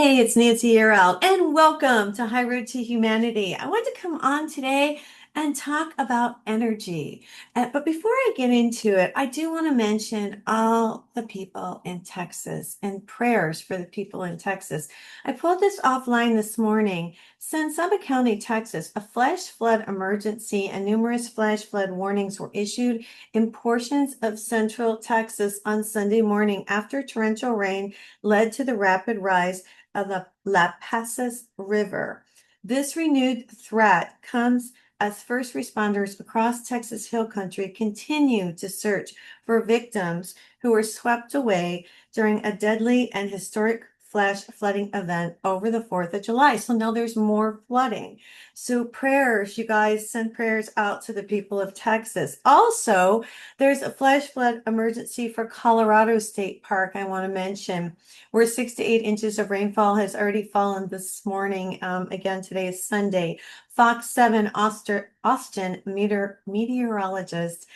Hey, it's Nancy Yearout, and welcome to High Road to Humanity. I want to come on today and talk about energy. But before I get into it, I do want to mention all the people in Texas and prayers for the people in Texas. I pulled this offline this morning. San Saba County, Texas, a flash flood emergency and numerous flash flood warnings were issued in portions of central Texas on Sunday morning after torrential rain led to the rapid rise of the Lampasas River. This renewed threat comes as first responders across Texas Hill Country continue to search for victims who were swept away during a deadly and historic flash flooding event over the 4th of July. So now there's more flooding. So prayers, you guys send prayers out to the people of Texas. Also, there's a flash flood emergency for Colorado State Park, I want to mention, where 6 to 8 inches of rainfall has already fallen this morning. Again, today is Sunday. Fox 7 Austin meteorologist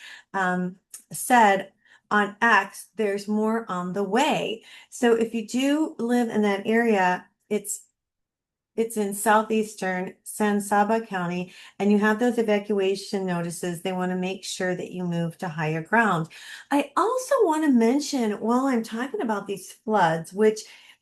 said on X, there's more on the way. So if you do live in that area, it's in southeastern San Saba County, and you have those evacuation notices. They want to make sure that you move to higher ground. I also want to mention while I'm talking about these floods, which,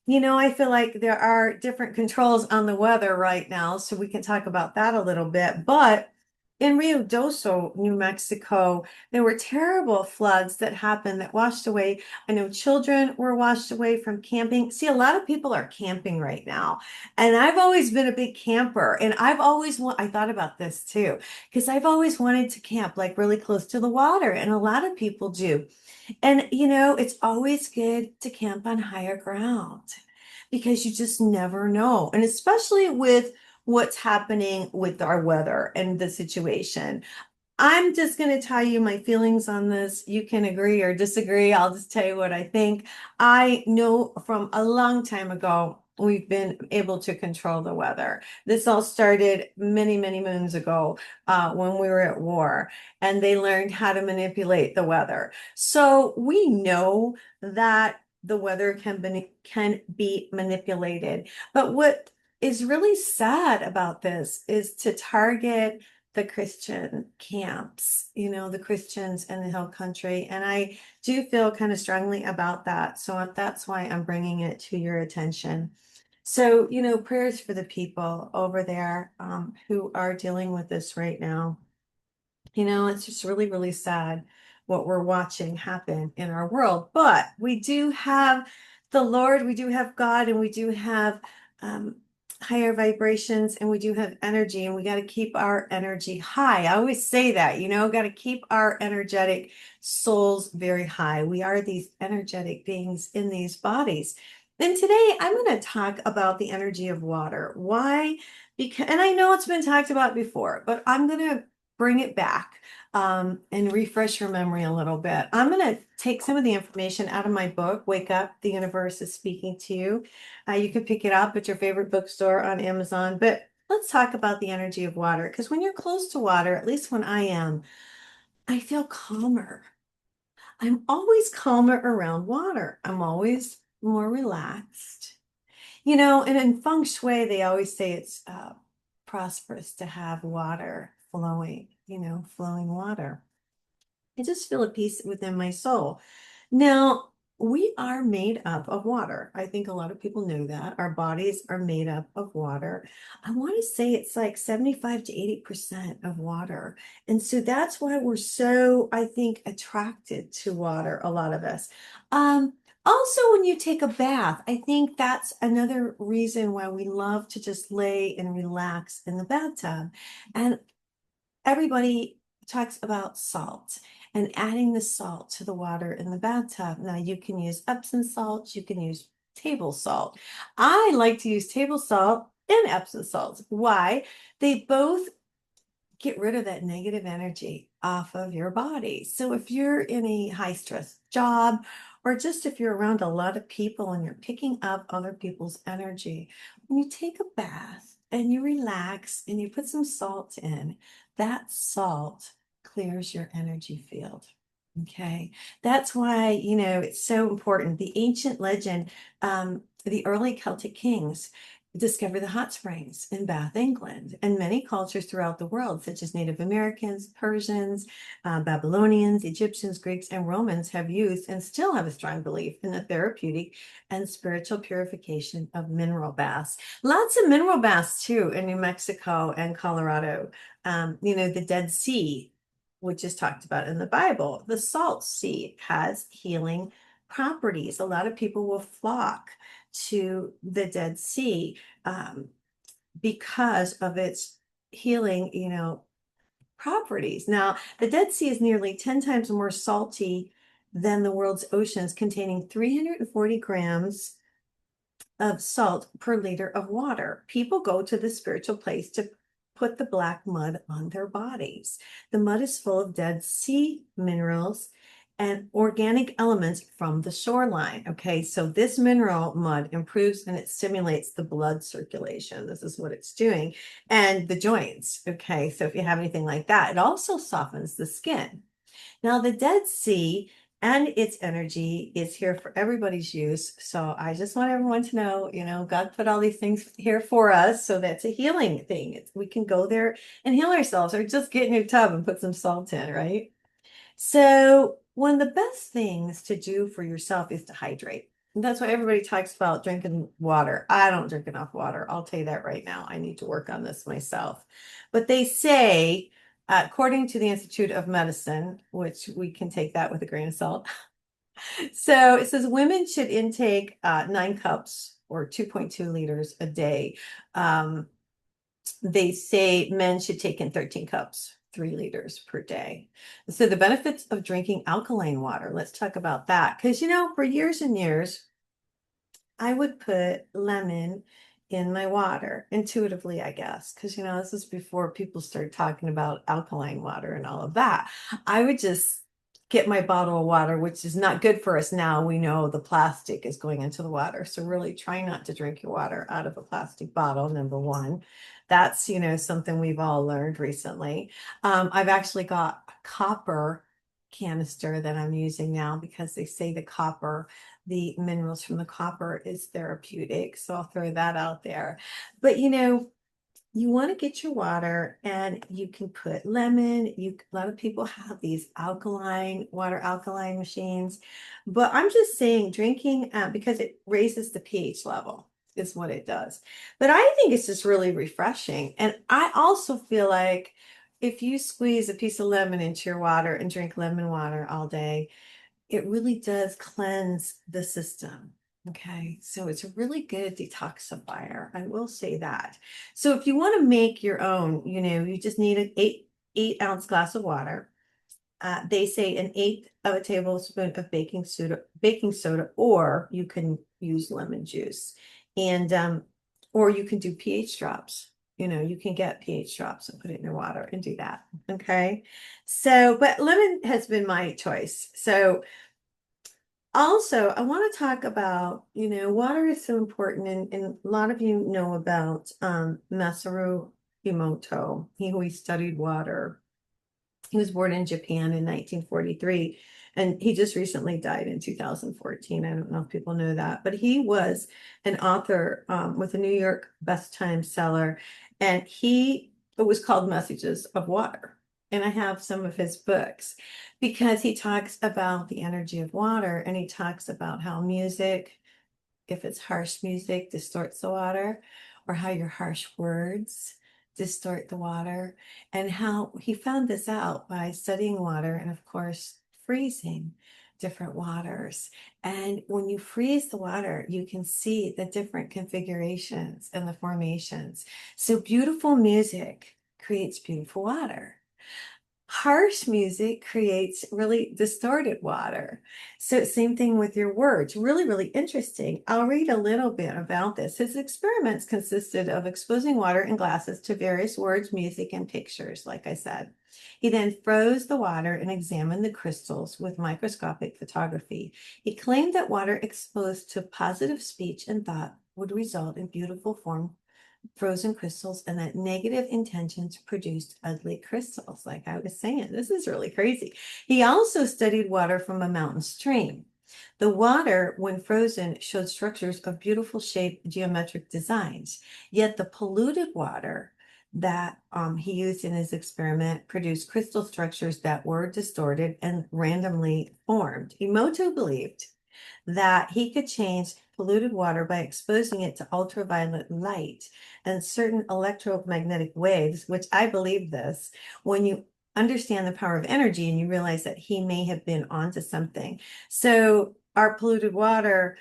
I feel like there are different controls on the weather right now, so we can talk about that a little bit. But in Rio Doso, New Mexico, there were terrible floods that happened that washed away. I know children were washed away from camping. See, a lot of people are camping right now. And I've always been a big camper, and I thought about this too, because I've always wanted to camp like really close to the water, and a lot of people do. And it's always good to camp on higher ground because you just never know. And especially with what's happening with our weather and the situation. I'm just going to tell you my feelings on this. You can agree or disagree. I'll just tell you what I think. I know from a long time ago, we've been able to control the weather. This all started many, many moons ago when we were at war, and they learned how to manipulate the weather. So we know that the weather can be manipulated. But what is really sad about this is to target the Christian camps, the Christians in the Hill Country. And I do feel kind of strongly about that. So that's why I'm bringing it to your attention. So, prayers for the people over there who are dealing with this right now. It's just really, really sad what we're watching happen in our world. But we do have the Lord, we do have God, and we do have um, higher vibrations, and we do have energy, and we got to keep our energy high. I always say that, got to keep our energetic souls very high. We are these energetic beings in these bodies. And today I'm going to talk about the energy of water. Why? Because, and I know it's been talked about before, but I'm going to bring it back and refresh your memory a little bit. I'm going to take some of the information out of my book, Wake Up, The Universe is Speaking to You. You can pick it up at your favorite bookstore on Amazon. But let's talk about the energy of water. Because when you're close to water, at least when I am, I feel calmer. I'm always calmer around water. I'm always more relaxed. And in feng shui, they always say it's prosperous to have water flowing, flowing water. I just feel a peace within my soul. Now, we are made up of water. I think a lot of people know that. Our bodies are made up of water. I want to say it's like 75 to 80% of water. And so that's why we're so, I think, attracted to water, a lot of us. Also, when you take a bath, I think that's another reason why we love to just lay and relax in the bathtub. And everybody talks about salt and adding the salt to the water in the bathtub. Now, you can use Epsom salt, you can use table salt. I like to use table salt and Epsom salt. Why? They both get rid of that negative energy off of your body. So if you're in a high stress job, or just if you're around a lot of people and you're picking up other people's energy, when you take a bath and you relax and you put some salt in, that salt clears your energy field. Okay, that's why, it's so important. The ancient legend, the early Celtic kings discovered the hot springs in Bath, England, and many cultures throughout the world, such as Native Americans, Persians, Babylonians, Egyptians, Greeks, and Romans, have used and still have a strong belief in the therapeutic and spiritual purification of mineral baths. Lots of mineral baths too in New Mexico and Colorado. The Dead Sea, which is talked about in the Bible. The salt sea has healing properties. A lot of people will flock to the Dead Sea because of its healing, properties. Now, the Dead Sea is nearly 10 times more salty than the world's oceans, containing 340 grams of salt per liter of water. People go to the spiritual place to put the black mud on their bodies. The mud is full of Dead Sea minerals and organic elements from the shoreline. Okay, so this mineral mud improves and it stimulates the blood circulation. This is what it's doing. And the joints. Okay, so if you have anything like that, it also softens the skin. Now, the Dead Sea and its energy is here for everybody's use. So I just want everyone to know, God put all these things here for us. So that's a healing thing. We can go there and heal ourselves, or just get in your tub and put some salt in, right? So one of the best things to do for yourself is to hydrate. And that's why everybody talks about drinking water. I don't drink enough water. I'll tell you that right now. I need to work on this myself. But they say, according to the Institute of Medicine, which we can take that with a grain of salt. So it says women should intake 9 cups or 2.2 liters a day. They say men should take in 13 cups, 3 liters per day. So the benefits of drinking alkaline water, let's talk about that. Because, for years and years, I would put lemon in my water intuitively, I guess, because, this is before people started talking about alkaline water and all of that. I would just get my bottle of water, which is not good for us now. We know the plastic is going into the water. So really try not to drink your water out of a plastic bottle, number one. That's, something we've all learned recently. I've actually got a copper canister that I'm using now because they say the minerals from the copper is therapeutic. So I'll throw that out there. But you want to get your water and you can put lemon. A lot of people have these water alkaline machines, but I'm just saying drinking because it raises the pH level is what it does. But I think it's just really refreshing. And I also feel like if you squeeze a piece of lemon into your water and drink lemon water all day, it really does cleanse the system. Okay, so it's a really good detoxifier. I will say that. So if you want to make your own, you just need an eight ounce glass of water. They say an eighth of a tablespoon of baking soda, or you can use lemon juice, and or you can do pH drops. You can get pH drops and put it in your water and do that. Okay, so but lemon has been my choice. So also, I want to talk about, water is so important, and a lot of you know about Masaru Emoto. He studied water. He was born in Japan in 1943, and he just recently died in 2014. I don't know if people know that, but he was an author with a New York Best Time seller, and it was called Messages of Water. And I have some of his books because he talks about the energy of water, and he talks about how music, if it's harsh music, distorts the water, or how your harsh words distort the water, and how he found this out by studying water and, of course, freezing different waters. And when you freeze the water, you can see the different configurations and the formations. So beautiful music creates beautiful water. Harsh music creates really distorted water. So same thing with your words. Really, really interesting. I'll read a little bit about this. His experiments consisted of exposing water in glasses to various words, music, and pictures, like I said. He then froze the water and examined the crystals with microscopic photography. He claimed that water exposed to positive speech and thought would result in beautiful form frozen crystals, and that negative intentions produced ugly crystals. Like I was saying, this is really crazy. He also studied water from a mountain stream. The water, when frozen, showed structures of beautiful shape, geometric designs. Yet the polluted water that he used in his experiment produced crystal structures that were distorted and randomly formed. Emoto believed that he could change polluted water by exposing it to ultraviolet light and certain electromagnetic waves, which I believe this. When you understand the power of energy and you realize that he may have been onto something. So our polluted water,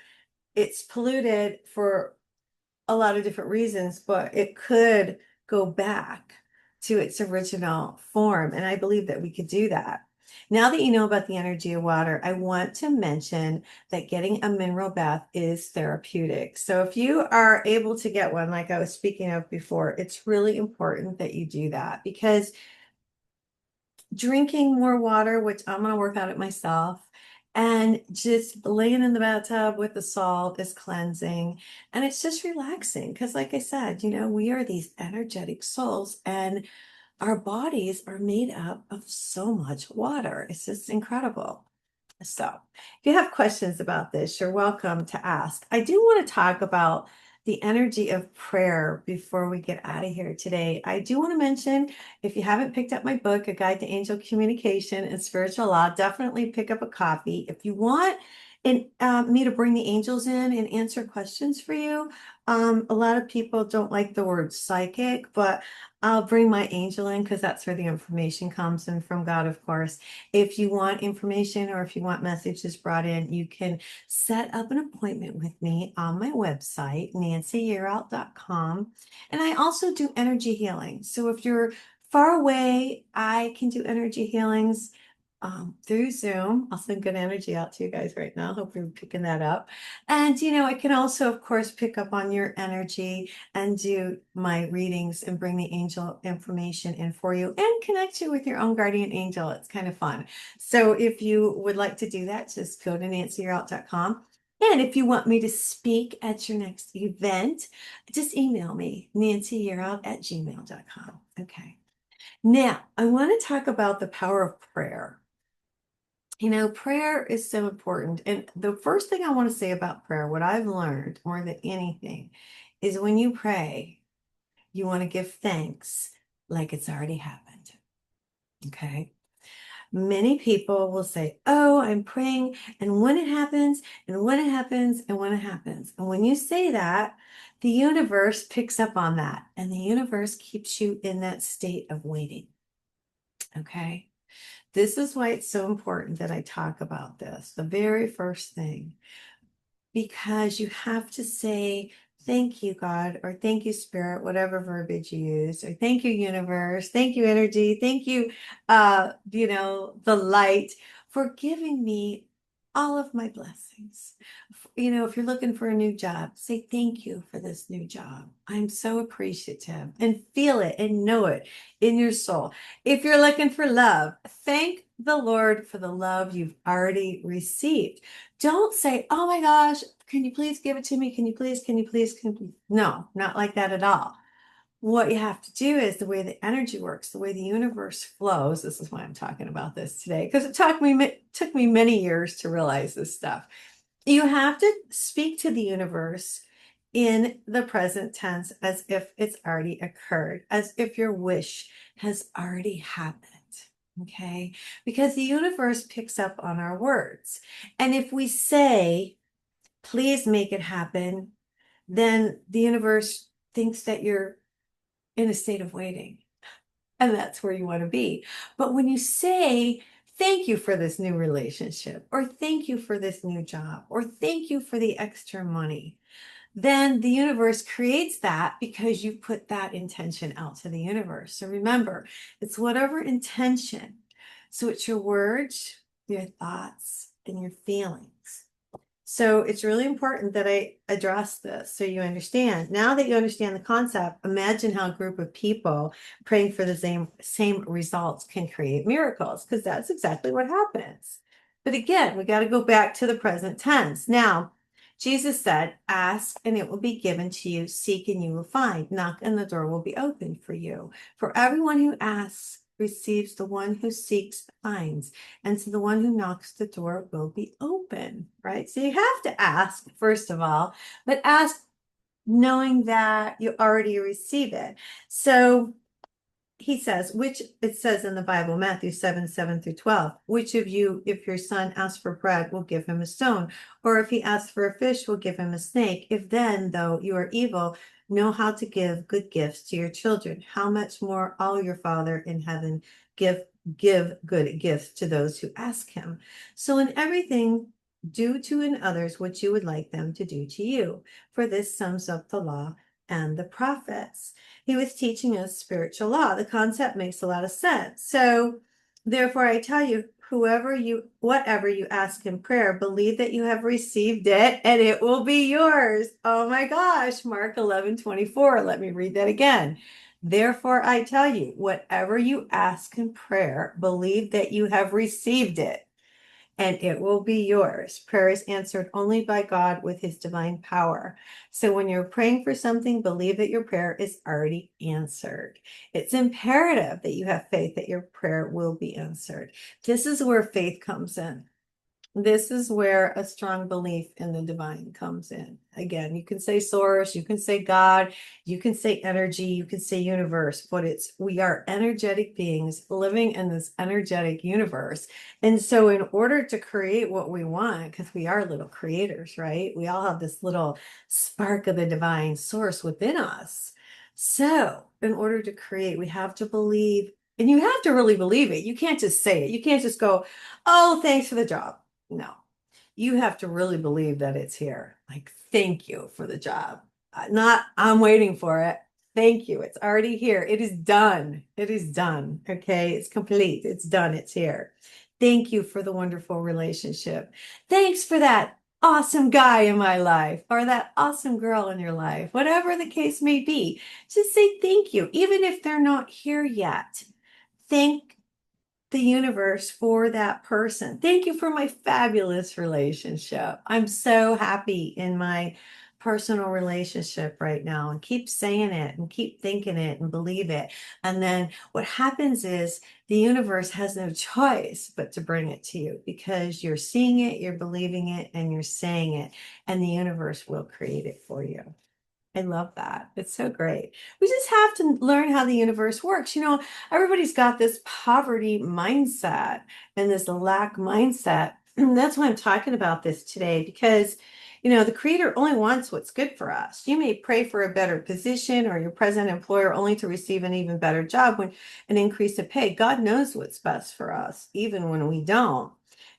it's polluted for a lot of different reasons, but it could go back to its original form. And I believe that we could do that. Now that you know about the energy of water, I want to mention that getting a mineral bath is therapeutic. So if you are able to get one, like I was speaking of before, it's really important that you do that because drinking more water, which I'm going to work on it myself, and just laying in the bathtub with the salt is cleansing. And it's just relaxing because, like I said, we are these energetic souls and our bodies are made up of so much water. It's just incredible. So, if you have questions about this, you're welcome to ask. I do want to talk about the energy of prayer before we get out of here today. I do want to mention if you haven't picked up my book, A Guide to Angel Communication and Spiritual Law, definitely pick up a copy. If you want me to bring the angels in and answer questions for you, a lot of people don't like the word psychic, but I'll bring my angel in because that's where the information comes in from God, of course. If you want information or if you want messages brought in, you can set up an appointment with me on my website, nancyyearout.com. And I also do energy healing. So if you're far away, I can do energy healings through Zoom. I'll send good energy out to you guys right now. Hope you're picking that up. And, I can also, of course, pick up on your energy and do my readings and bring the angel information in for you and connect you with your own guardian angel. It's kind of fun. So if you would like to do that, just go to nancyyearout.com. And if you want me to speak at your next event, just email me, nancyyearout@gmail.com. Okay. Now, I want to talk about the power of prayer. Prayer is so important. And the first thing I want to say about prayer, what I've learned more than anything, is when you pray, you want to give thanks like it's already happened. Okay. Many people will say, "Oh, I'm praying, and when it happens, and when it happens, and when it happens." And when you say that, the universe picks up on that, and the universe keeps you in that state of waiting. Okay. This is why it's so important that I talk about this, the very first thing, because you have to say, "Thank you, God," or "Thank you, Spirit," whatever verbiage you use, or "Thank you, universe," "Thank you, energy," "Thank you, the light for giving me all of my blessings." If you're looking for a new job, say, "Thank you for this new job. I'm so appreciative," and feel it and know it in your soul. If you're looking for love, thank the Lord for the love you've already received. Don't say, "Oh my gosh, can you please give it to me? Can you please, can you please, can you please?" No, not like that at all. What you have to do is the way the energy works, the way the universe flows. This is why I'm talking about this today, because it took me many years to realize this stuff. You have to speak to the universe in the present tense as if it's already occurred, as if your wish has already happened. Okay. Because the universe picks up on our words. And if we say, "Please make it happen," then the universe thinks that you're in a state of waiting. And that's where you want to be. But when you say, "Thank you for this new relationship," or "Thank you for this new job," or "Thank you for the extra money," then the universe creates that because you put that intention out to the universe. So remember, it's whatever intention. So it's your words, your thoughts, and your feelings. So it's really important that I address this so you understand. Now that you understand the concept, imagine how a group of people praying for the same results can create miracles, because that's exactly what happens. But again, we got to go back to the present tense. Now, Jesus said, ask and it will be given to you, seek and you will find, knock and the door will be opened for you. For everyone who asks receives, the one who seeks finds, and to the one who knocks, the door will be open, right? So you have to ask, first of all, but ask knowing that you already receive it. So he says, which it says in the Bible, Matthew 7:7 through 12, which of you, if your son asks for bread, will give him a stone? Or if he asks for a fish, will give him a snake? If then, though you are evil, know how to give good gifts to your children, how much more all your Father in heaven give give good gifts to those who ask him. So in everything, do to in others what you would like them to do to you. For this sums up the law and the prophets. He was teaching us spiritual law. The concept makes a lot of sense. So, therefore, I tell you, whatever you ask in prayer, believe that you have received it and it will be yours. Oh my gosh, Mark 11:24. Let me read that again. Therefore, I tell you, whatever you ask in prayer, believe that you have received it and it will be yours. Prayer is answered only by God with his divine power. So when you're praying for something, believe that your prayer is already answered. It's imperative that you have faith that your prayer will be answered. This is where faith comes in. This is where a strong belief in the divine comes in. Again, you can say source, you can say God, you can say energy, you can say universe, but we are energetic beings living in this energetic universe. And so in order to create what we want, because we are little creators, right? We all have this little spark of the divine source within us. So in order to create, we have to believe, and you have to really believe it. You can't just say it. You can't just go, oh, thanks for the job. No, you have to really believe that it's here. Like, thank you for the job. Not, I'm waiting for it. Thank you. It's already here. It is done. It is done. Okay. It's complete. It's done. It's here. Thank you for the wonderful relationship. Thanks for that awesome guy in my life or that awesome girl in your life, whatever the case may be. Just say thank you, even if they're not here yet. Thank the universe for that person. Thank you for my fabulous relationship. I'm so happy in my personal relationship right now, and keep saying it and keep thinking it and believe it. And then what happens is the universe has no choice but to bring it to you because you're seeing it, you're believing it, and you're saying it, and the universe will create it for you. I love that. It's so great. We just have to learn how the universe works. Everybody's got this poverty mindset and this lack mindset. That's why I'm talking about this today because, the creator only wants what's good for us. You may pray for a better position or your present employer only to receive an even better job when an increase of pay. God knows what's best for us, even when we don't.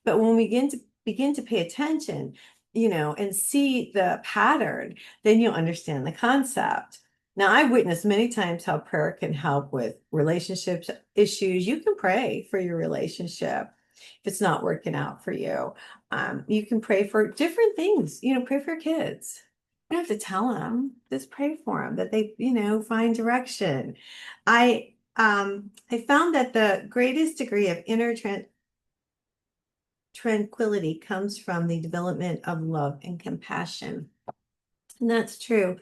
But when we begin to pay attention, and see the pattern, then you'll understand the concept. Now, I've witnessed many times how prayer can help with relationships issues. You can pray for your relationship if it's not working out for you. You can pray for different things. Pray for your kids. You don't have to tell them. Just pray for them that they, find direction. I found that the greatest degree of inner tranquility comes from the development of love and compassion. And that's true.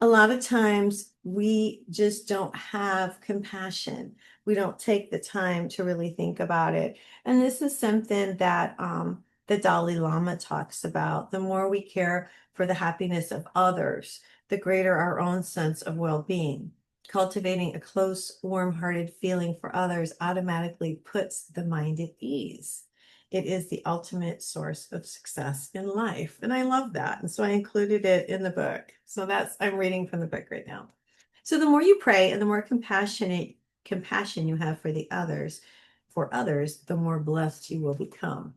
A lot of times we just don't have compassion. We don't take the time to really think about it. And this is something that the Dalai Lama talks about. The more we care for the happiness of others, the greater our own sense of well-being. Cultivating a close, warm-hearted feeling for others automatically puts the mind at ease. It is the ultimate source of success in life. And I love that. And so I included it in the book. So I'm reading from the book right now. So the more you pray and the more compassion you have for others, the more blessed you will become.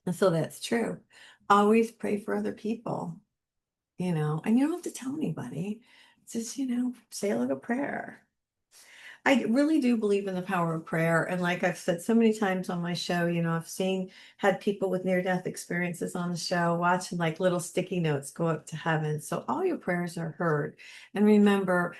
And so that's true. Always pray for other people, and you don't have to tell anybody. Just, say a little prayer. I really do believe in the power of prayer. And like I've said so many times on my show, had people with near-death experiences on the show, watching like little sticky notes go up to heaven. So all your prayers are heard. And remember,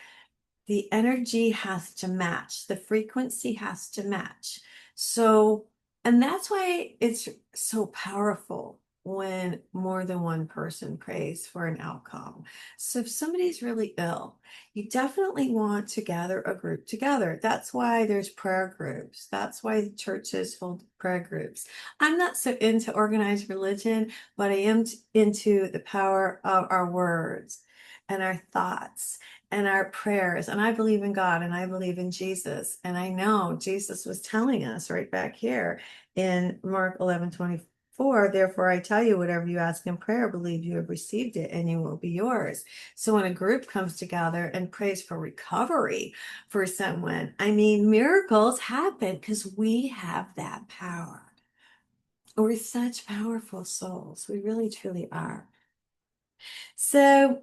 the energy has to match, the frequency has to match. So, and that's why it's so powerful when more than one person prays for an outcome. So if somebody's really ill, you definitely want to gather a group together. That's why there's prayer groups. That's why churches hold prayer groups. I'm not so into organized religion, but I am into the power of our words and our thoughts and our prayers. And I believe in God and I believe in Jesus. And I know Jesus was telling us right back here in Mark 11:24, therefore I tell you, whatever you ask in prayer, believe you have received it and you will be yours. So when a group comes together and prays for recovery for someone, I mean, miracles happen because we have that power. We're such powerful souls. We really, truly are. So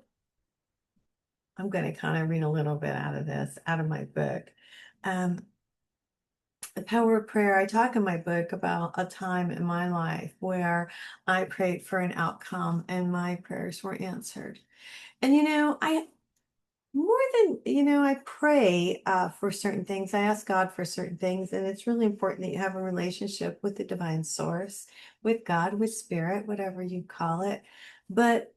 I'm going to kind of read a little bit out of this, out of my book. Um, the power of prayer. I talk in my book about a time in my life where I prayed for an outcome and my prayers were answered. And I more than I pray for certain things. I ask God for certain things, and it's really important that you have a relationship with the divine source, with God, with spirit, whatever you call it. But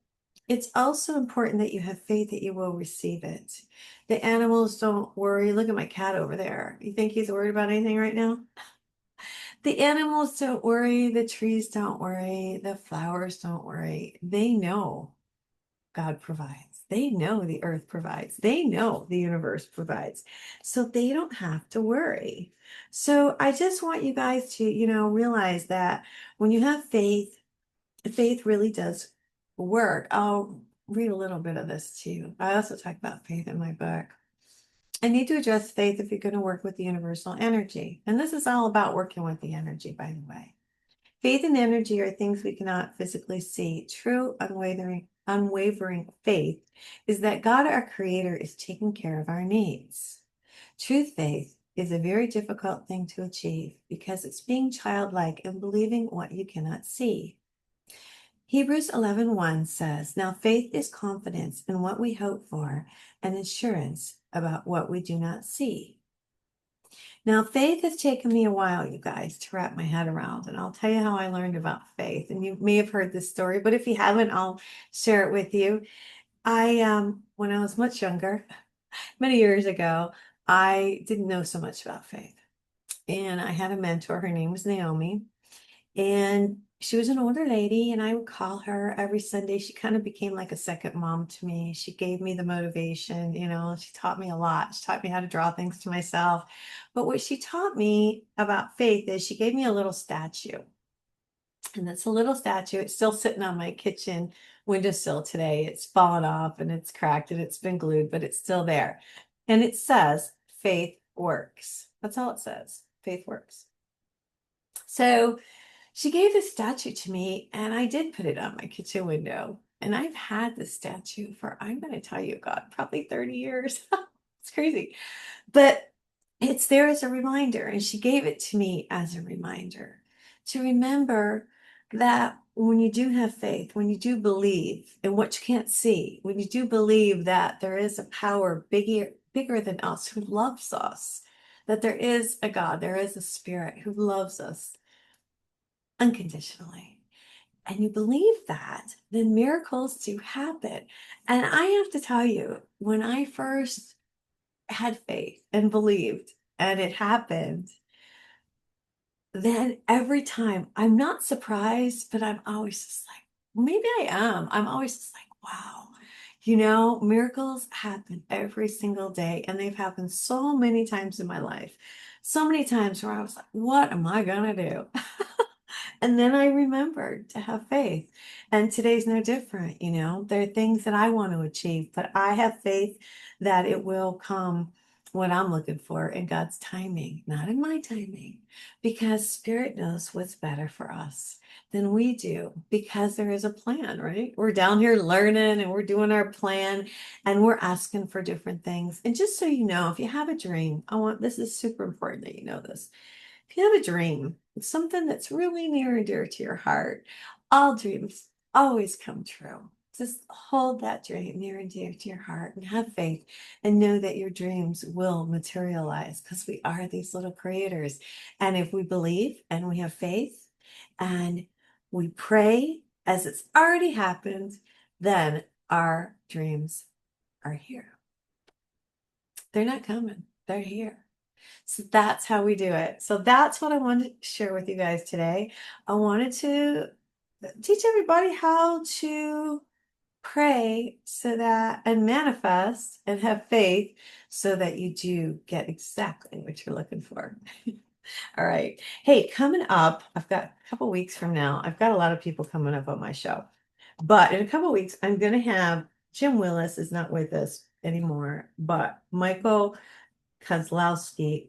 it's also important that you have faith that you will receive it. The animals don't worry. Look at my cat over there. You think he's worried about anything right now? The animals don't worry, the trees don't worry, the flowers don't worry. They know God provides. They know the earth provides. They know the universe provides. So they don't have to worry. So I just want you guys to, realize that when you have faith, faith really does work. I'll read a little bit of this too. I also talk about faith in my book. I need to address faith if you're going to work with the universal energy. And this is all about working with the energy, by the way. Faith and energy are things we cannot physically see. True, unwavering faith is that God, our creator, is taking care of our needs. True faith is a very difficult thing to achieve because it's being childlike and believing what you cannot see. Hebrews 11:1 says, "Now faith is confidence in what we hope for and assurance about what we do not see." Now, faith has taken me a while, you guys, to wrap my head around, and I'll tell you how I learned about faith. And you may have heard this story, but if you haven't, I'll share it with you. When I was much younger, many years ago, I didn't know so much about faith. And I had a mentor, her name was Naomi, and she was an older lady, and I would call her every Sunday. She kind of became like a second mom to me. She gave me the motivation, she taught me a lot. She taught me how to draw things to myself. But what she taught me about faith is she gave me a little statue. And it's a little statue. It's still sitting on my kitchen windowsill today. It's fallen off and it's cracked and it's been glued, but it's still there. And it says, faith works. That's all it says. Faith works. So she gave this statue to me, and I did put it on my kitchen window. And I've had this statue for, I'm going to tell you, God, probably 30 years. It's crazy. But it's there as a reminder. And she gave it to me as a reminder to remember that when you do have faith, when you do believe in what you can't see, when you do believe that there is a power bigger than us who loves us, that there is a God, there is a spirit who loves us unconditionally, and you believe that, then miracles do happen. And I have to tell you, when I first had faith and believed and it happened, then every time I'm not surprised, but I'm always just like, maybe I am. I'm always just like, wow. Miracles happen every single day, and they've happened so many times in my life. So many times where I was like, what am I going to do? And then I remembered to have faith. And today's no different. There are things that I want to achieve, but I have faith that it will come what I'm looking for in God's timing, not in my timing, because Spirit knows what's better for us than we do, because there is a plan, right? We're down here learning and we're doing our plan and we're asking for different things. And just so you know, if you have a dream, this is super important that you know this. If you have a dream, something that's really near and dear to your heart, all dreams always come true. Just hold that dream near and dear to your heart and have faith and know that your dreams will materialize, because we are these little creators. And if we believe and we have faith and we pray as it's already happened, then our dreams are here. They're not coming, they're here. So that's how we do it. So that's what I wanted to share with you guys today. I wanted to teach everybody how to pray so that and manifest and have faith so that you do get exactly what you're looking for. All right. Hey, coming up, I've got a couple weeks from now, I've got a lot of people coming up on my show. But in a couple weeks, I'm going to have Jim Willis is not with us anymore, but Michael Kozlowski,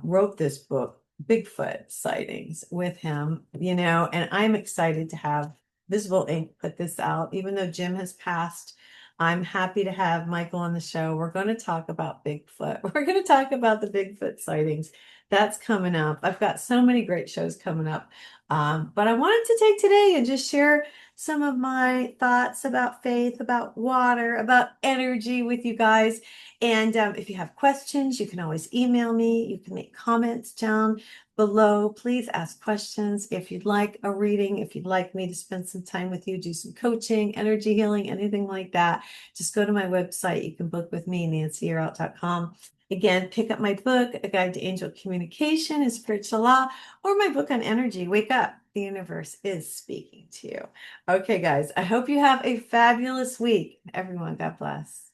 wrote this book, Bigfoot Sightings, with him, and I'm excited to have Visible Ink put this out. Even though Jim has passed, I'm happy to have Michael on the show. We're going to talk about Bigfoot. We're going to talk about the Bigfoot sightings. That's coming up. I've got so many great shows coming up. But I wanted to take today and just share some of my thoughts about faith, about water, about energy with you guys. And if you have questions, you can always email me. You can make comments down below. Please ask questions. If you'd like a reading, if you'd like me to spend some time with you, do some coaching, energy healing, anything like that, just go to my website. You can book with me, nancyyearout.com. Again, pick up my book, A Guide to Angel Communication and Spiritual Law, or my book on energy, Wake Up, the Universe is Speaking to You. Okay, guys, I hope you have a fabulous week. Everyone, God bless.